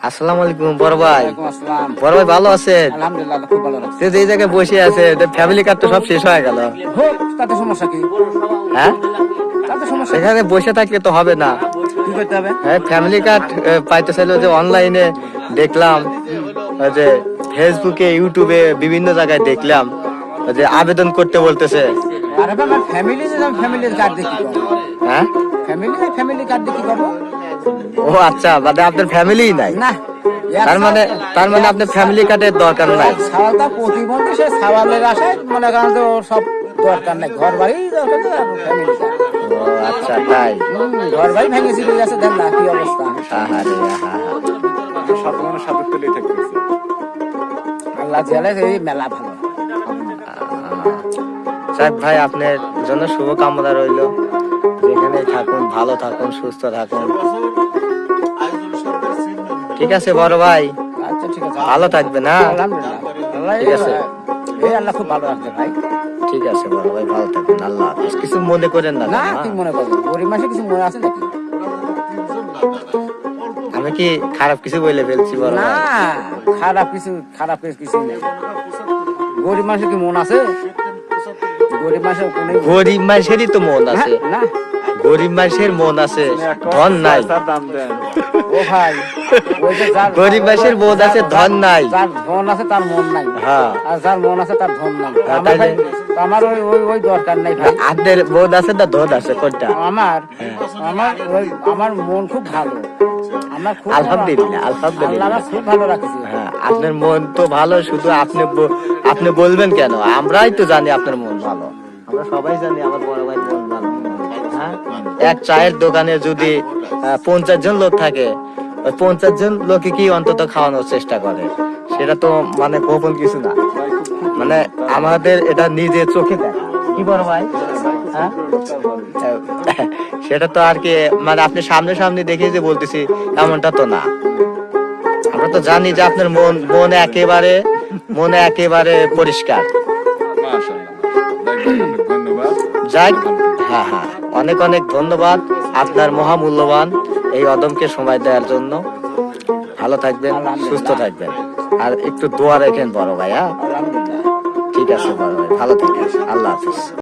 আসসালামু আলাইকুম বড় ভাই। ওয়ালাইকুম আসসালাম। বড় ভাই ভালো আছেন? আলহামদুলিল্লাহ খুব ভালো লাগছে। যে এই জায়গায় বসে আছে ফ্যামিলি কার্ড তো সব শেষ হয়ে গেল। হোক, তাতে সমস্যা কি? হ্যাঁ, তাতে সমস্যা কি? এখানে বসে থাকলে তো হবে না। কি করতে হবে? হ্যাঁ, ফ্যামিলি কার্ড পাইতে চাইলো যে অনলাইনে দেখলাম, যে ফেসবুকে ইউটিউবে বিভিন্ন জায়গায় দেখলাম যে আবেদন করতে বলতেছে। আরে বাবা, আমার ফ্যামিলি যে ফ্যামিলির কার্ড দিয়ে কি করবো? হ্যাঁ, ফ্যামিলি কার্ড দিয়ে কি করবো? ও আচ্ছা, মানে আপনার ফ্যামিলিই নাই। না, তার মানে আপনার ফ্যামিলি কার্ডের দরকার নাই। সাওয়ালটা প্রতিবন্ধী, সে সাওয়ালের আশায় মনে করেন যে ওর সব দরকার নাই, ঘর বাড়ি দরকার তো ফ্যামিলি কার্ড। ও আচ্ছা, তাই? ঘর বাড়ি ভেঙে চুরে গেছে, দেন না কি অবস্থা। আহারে, আহা। আল্লাহ জানে এই মেলা ভালো। যাক ভাই, আপনার জন্য শুভকামনা রইল। যেখানে থাকুন, ভালো থাকুন, সুস্থ থাকুন। ঠিক আছে বড় ভাই, আচ্ছা ঠিক আছে, ভালো থাকবেন। হ্যাঁ, আলহামদুলিল্লাহ। ঠিক আছে। এই আল্লাহ খুব ভালো রাখছে ভাই। ঠিক আছে বড় ভাই, ভালো থাকবেন। আল্লাহ হাফেজ। কিছু মনে করেন না। না, হ্যাঁ? কি মনে করবো? গরিব মাসে কিছু মনে আছে নাকি? আমি কি খারাপ কিছু বলে ফেলছি বড় না, ভাই? খারাপ কিছু নেই। গরিব মানুষের কি মন আছে? গরিব মানুষের কোনো গরিব মানুষেরই তো মন আছে। না। গরিব মানুষের মন আছে, ধন নাই। ও ভাই, ওই যে গরিব মানুষের মন আছে, ধন নাই। যার ধন আছে তার মন নাই। হ্যাঁ, আর যার মন আছে তার ধন নাই। হ্যাঁ, আমার ভাই, তাইলে? আমার ওই দরকার নাই ভাই। আপনার মন আছে না ধন আছে, কোনটা? আমার মন খুব ভালো। আমার খুব আলহামদুলিল্লাহ, আল্লাহ আলহামদুলিল্লাহ। আমার খুব ভালো রাখছে। হ্যাঁ, আপনার মন তো ভালো, শুধু আপনি বলবেন কেন? আমরাই তো জানি আপনার মন ভালো। আমরা সবাই জানি আমার বড় ভাই মন ভালো। হ্যাঁ, এক চায়ের দোকানে যদি 50 জন লোক থাকে, ওই 50 জন লোকে কি অন্তত খাওয়ানোর চেষ্টা করে? সেটা তো মানে গোপন কিছু না, মানে আমাদের এটা নিজে চোখে দেখা। কি বড় ভাই? হ্যাঁ, সেটা তো আর কি, মানে আপনি সামনে দেখে যে বলতেছি এমনটা তো না। আমরা তো জানি যে আপনার মনে একেবারে পরিষ্কার। যাই, হ্যাঁ, অনেক ধন্যবাদ আপনার মহামূল্যবান এই অদমকে সময় দেওয়ার জন্য। ভালো থাকবেন, সুস্থ থাকবেন, আর একটু দোয়া রাখেন বড় ভাই। হ্যাঁ, আলহামদুলিল্লাহ। ঠিক আছে বড় ভাই, ভালো থাকবেন। আল্লাহ হাফিজ।